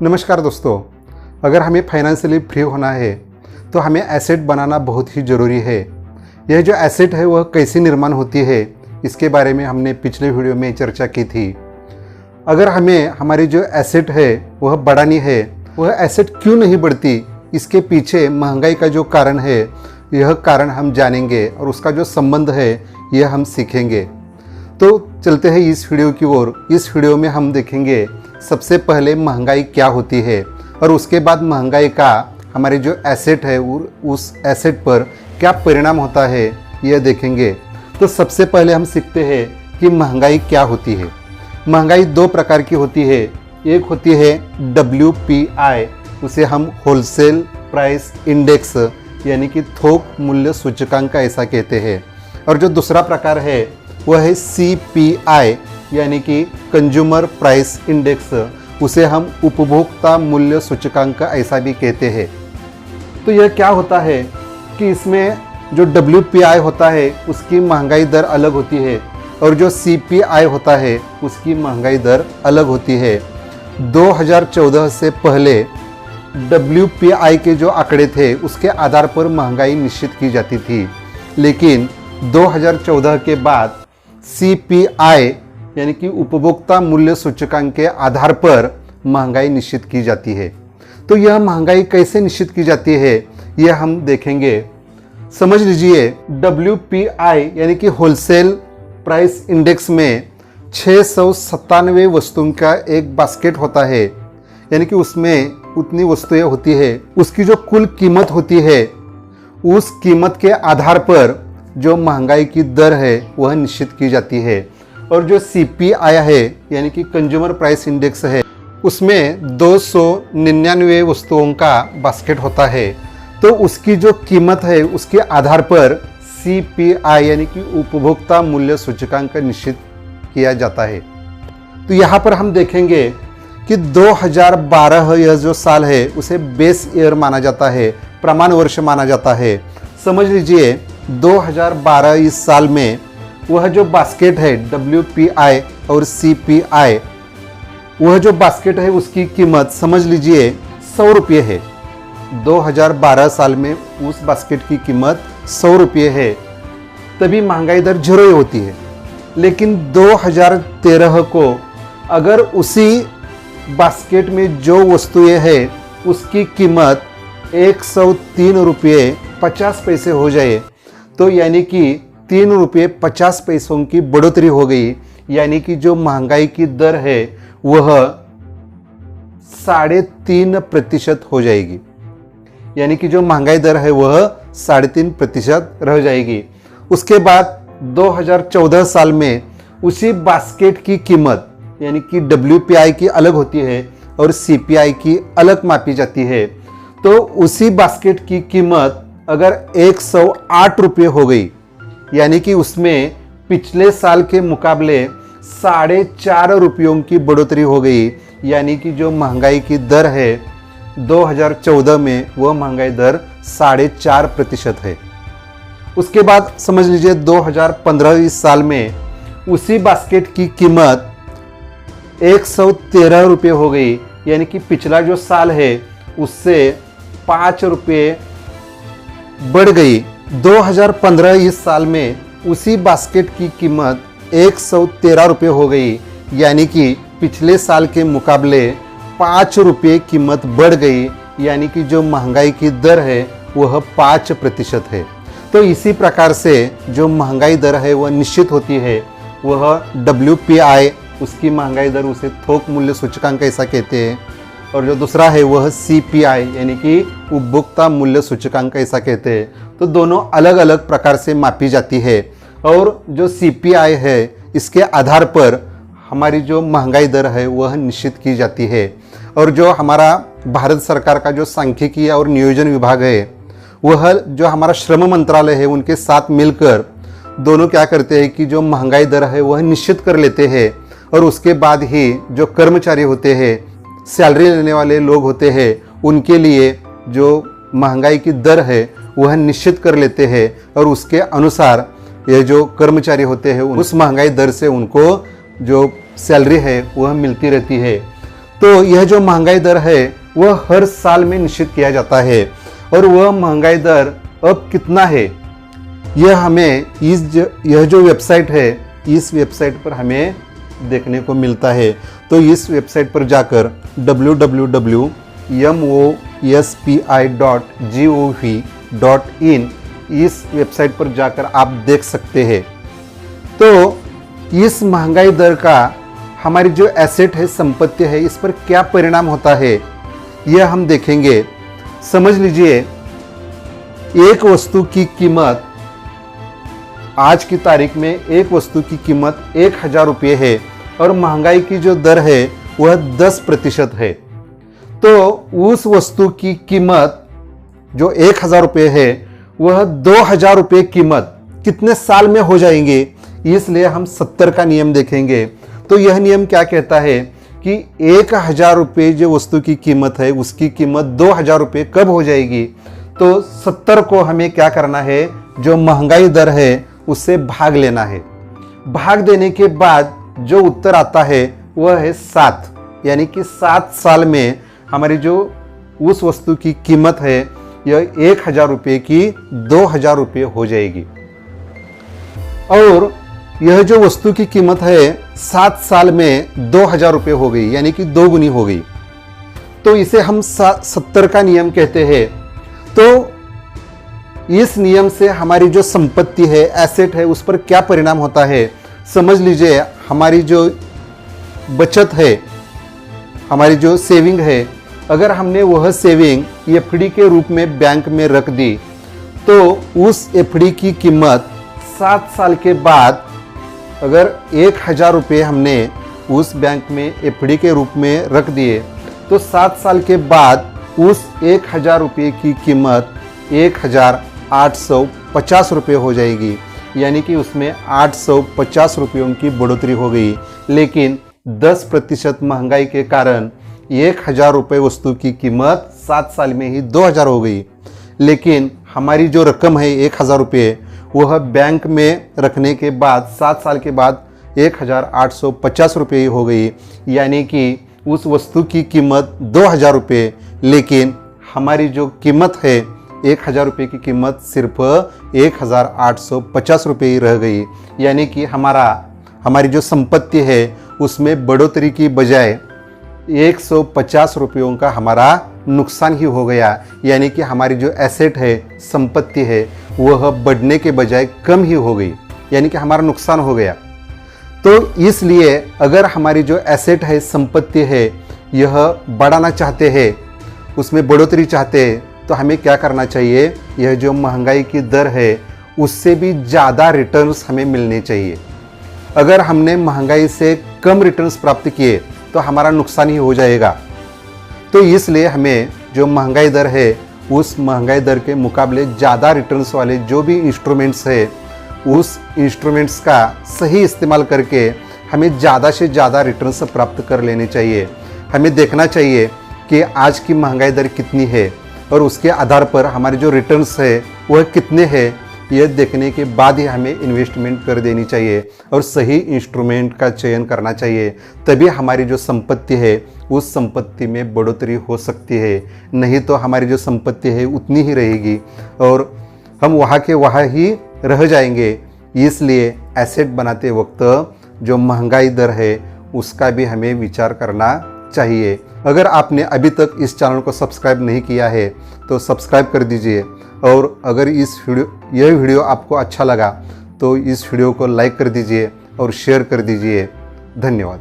नमस्कार दोस्तों, अगर हमें फाइनेंशियली फ्री होना है तो हमें एसेट बनाना बहुत ही ज़रूरी है। यह जो एसेट है वह कैसे निर्माण होती है इसके बारे में हमने पिछले वीडियो में चर्चा की थी। अगर हमें हमारी जो एसेट है वह बढ़ानी है, वह एसेट क्यों नहीं बढ़ती, इसके पीछे महंगाई का जो कारण है यह कारण हम जानेंगे और उसका जो संबंध है यह हम सीखेंगे। तो चलते हैं इस वीडियो की ओर। इस वीडियो में हम देखेंगे सबसे पहले महंगाई क्या होती है और उसके बाद महंगाई का हमारे जो एसेट है उस एसेट पर क्या परिणाम होता है यह देखेंगे। तो सबसे पहले हम सीखते हैं कि महंगाई क्या होती है। महंगाई दो प्रकार की होती है। एक होती है WPI, उसे हम होलसेल प्राइस इंडेक्स यानी कि थोक मूल्य सूचकांक ऐसा कहते हैं, और जो दूसरा प्रकार है वह है CPI यानी कि कंज्यूमर प्राइस इंडेक्स, उसे हम उपभोक्ता मूल्य सूचकांक ऐसा भी कहते हैं। तो यह क्या होता है कि इसमें जो WPI होता है उसकी महंगाई दर अलग होती है और जो CPI होता है उसकी महंगाई दर अलग होती है। 2014 से पहले WPI के जो आंकड़े थे उसके आधार पर महंगाई निश्चित की जाती थी, लेकिन 2014 के बाद CPI यानी कि उपभोक्ता मूल्य सूचकांक के आधार पर महंगाई निश्चित की जाती है। तो यह महंगाई कैसे निश्चित की जाती है यह हम देखेंगे। समझ लीजिए, WPI यानी कि होलसेल प्राइस इंडेक्स में 697 वस्तुओं का एक बास्केट होता है, यानी कि उसमें उतनी वस्तुएं होती है। उसकी जो कुल कीमत होती है उस कीमत के आधार पर जो महंगाई की दर है वह निश्चित की जाती है। और जो CPI है यानी कि कंज्यूमर प्राइस इंडेक्स है उसमें 299 वस्तुओं का बास्केट होता है। तो उसकी जो कीमत है उसके आधार पर CPI यानी कि उपभोक्ता मूल्य सूचकांक निश्चित किया जाता है। तो यहाँ पर हम देखेंगे कि 2012 यह जो साल है उसे बेस ईयर माना जाता है, प्रमाण वर्ष माना जाता है। समझ लीजिए 2012 इस साल में वह जो बास्केट है WPI और CPI, वह जो बास्केट है उसकी कीमत समझ लीजिए 100 रुपये है। 2012 साल में उस बास्केट की कीमत 100 रुपये है, तभी महंगाई दर 0 होती है। लेकिन 2013 को अगर उसी बास्केट में जो वस्तुएं हैं उसकी कीमत 103 रुपये 50 पैसे हो जाए, तो यानी कि 3 रुपये 50 पैसों की बढ़ोतरी हो गई, यानी कि जो महंगाई की दर है वह 3.5% हो जाएगी। यानी कि जो महंगाई दर है वह 3.5% रह जाएगी। उसके बाद 2014 साल में उसी बास्केट की कीमत यानी कि WPI की अलग होती है और CPI की अलग मापी जाती है। तो उसी बास्केट की कीमत अगर 108 रुपये हो गई, यानी कि उसमें पिछले साल के मुकाबले 4.5 रुपयों की बढ़ोतरी हो गई, यानी कि जो महंगाई की दर है 2014 में वह महंगाई दर 4.5% है। उसके बाद समझ लीजिए 2015 इस साल में उसी बास्केट की कीमत 113 रुपये हो गई, यानी कि पिछला जो साल है उससे 5 रुपये बढ़ गई। 2015 इस साल में उसी बास्केट की कीमत 113 रुपये हो गई, यानी कि पिछले साल के मुकाबले 5 रुपये कीमत बढ़ गई, यानी कि जो महंगाई की दर है वह 5% है। तो इसी प्रकार से जो महंगाई दर है वह निश्चित होती है। वह WPI उसकी महंगाई दर उसे थोक मूल्य सूचकांक ऐसा कहते हैं, और जो दूसरा है वह CPI यानी कि उपभोक्ता मूल्य सूचकांक ऐसा कहते हैं। तो दोनों अलग अलग प्रकार से मापी जाती है, और जो CPI है इसके आधार पर हमारी जो महंगाई दर है वह निश्चित की जाती है। और जो हमारा भारत सरकार का जो सांख्यिकी और नियोजन विभाग है वह जो हमारा श्रम मंत्रालय है उनके साथ मिलकर दोनों क्या करते हैं कि जो महंगाई दर है वह निश्चित कर लेते हैं, और उसके बाद ही जो कर्मचारी होते हैं, सैलरी लेने वाले लोग होते हैं, उनके लिए जो महंगाई की दर है वह निश्चित कर लेते हैं, और उसके अनुसार ये जो कर्मचारी होते हैं उस महंगाई दर से उनको जो सैलरी है वह मिलती रहती है। तो यह जो महंगाई दर है वह हर साल में निश्चित किया जाता है और वह महंगाई दर अब कितना है यह हमें यह जो वेबसाइट है इस वेबसाइट पर हमें देखने को मिलता है। तो इस वेबसाइट पर जाकर www.mospi.gov.in इस वेबसाइट पर जाकर आप देख सकते हैं। तो इस महंगाई दर का हमारी जो एसेट है, संपत्ति है, इस पर क्या परिणाम होता है यह हम देखेंगे। समझ लीजिए एक वस्तु की कीमत आज की तारीख में एक वस्तु की कीमत 1000 रुपये है और महंगाई की जो दर है वह 10% है। तो उस वस्तु की कीमत जो 1000 रुपये है वह 2000 रुपये कीमत कितने साल में हो जाएंगे, इसलिए हम 70 का नियम देखेंगे। तो यह नियम क्या कहता है कि 1000 रुपये जो वस्तु की कीमत है उसकी कीमत 2000 रुपये कब हो जाएगी। तो 70 को हमें क्या करना है, जो महंगाई दर है उससे भाग लेना है। भाग देने के बाद जो उत्तर आता है वह है 7, यानी कि 7 साल में हमारी जो उस वस्तु की कीमत है यह 1000 रुपये की 2000 रुपये हो जाएगी और यह जो वस्तु की कीमत है 7 साल में 2000 रुपये हो गई, यानी कि 2 गुनी हो गई। तो इसे हम 70 का नियम कहते हैं। तो इस नियम से हमारी जो संपत्ति है, एसेट है, उस पर क्या परिणाम होता है समझ लीजिए। हमारी जो बचत है, हमारी जो सेविंग है, अगर हमने वह सेविंग एफडी के रूप में बैंक में रख दी तो उस एफडी की कीमत 7 साल के बाद अगर 1000 रुपये हमने उस बैंक में एफडी के रूप में रख दिए तो 7 साल के बाद उस 1000 रुपये की कीमत 1850 रुपये हो जाएगी, यानी कि उसमें 850 रुपयों की बढ़ोतरी हो गई। लेकिन 10% महंगाई के कारण 1000 रुपये वस्तु की कीमत 7 साल में ही 2000 हो गई। लेकिन हमारी जो रकम है 1000 रुपये वह बैंक में रखने के बाद 7 साल के बाद 1850 रुपये ही हो गई, यानी कि उस वस्तु की कीमत 2000 रुपये, लेकिन हमारी जो कीमत है 1000 रुपये की कीमत सिर्फ 1850 रुपये ही रह गई। यानी कि हमारी जो संपत्ति है उसमें बढ़ोतरी की बजाय 150 रुपयों का हमारा नुकसान ही हो गया। यानी कि हमारी जो एसेट है, संपत्ति है, वह बढ़ने के बजाय कम ही हो गई, यानी कि हमारा नुकसान हो गया। तो इसलिए अगर हमारी जो एसेट है, संपत्ति है, यह बढ़ाना चाहते हैं, उसमें बढ़ोतरी चाहते हैं, तो हमें क्या करना चाहिए, यह जो महंगाई की दर है उससे भी ज़्यादा रिटर्न्स हमें मिलने चाहिए। अगर हमने महंगाई से कम रिटर्न्स प्राप्त किए तो हमारा नुकसान ही हो जाएगा। तो इसलिए हमें जो महंगाई दर है उस महंगाई दर के मुकाबले ज़्यादा रिटर्न्स वाले जो भी इंस्ट्रूमेंट्स है उस इंस्ट्रूमेंट्स का सही इस्तेमाल करके हमें ज़्यादा से ज़्यादा रिटर्न्स प्राप्त कर लेने चाहिए। हमें देखना चाहिए कि आज की महंगाई दर कितनी है और उसके आधार पर हमारे जो रिटर्न्स है वह कितने हैं, यह देखने के बाद ही हमें इन्वेस्टमेंट कर देनी चाहिए और सही इंस्ट्रूमेंट का चयन करना चाहिए। तभी हमारी जो संपत्ति है उस संपत्ति में बढ़ोतरी हो सकती है, नहीं तो हमारी जो संपत्ति है उतनी ही रहेगी और हम वहाँ के वहाँ ही रह जाएंगे। इसलिए एसेट बनाते वक्त जो महंगाई दर है उसका भी हमें विचार करना चाहिए। अगर आपने अभी तक इस चैनल को सब्सक्राइब नहीं किया है तो सब्सक्राइब कर दीजिए और अगर यह वीडियो आपको अच्छा लगा तो इस वीडियो को लाइक कर दीजिए और शेयर कर दीजिए। धन्यवाद।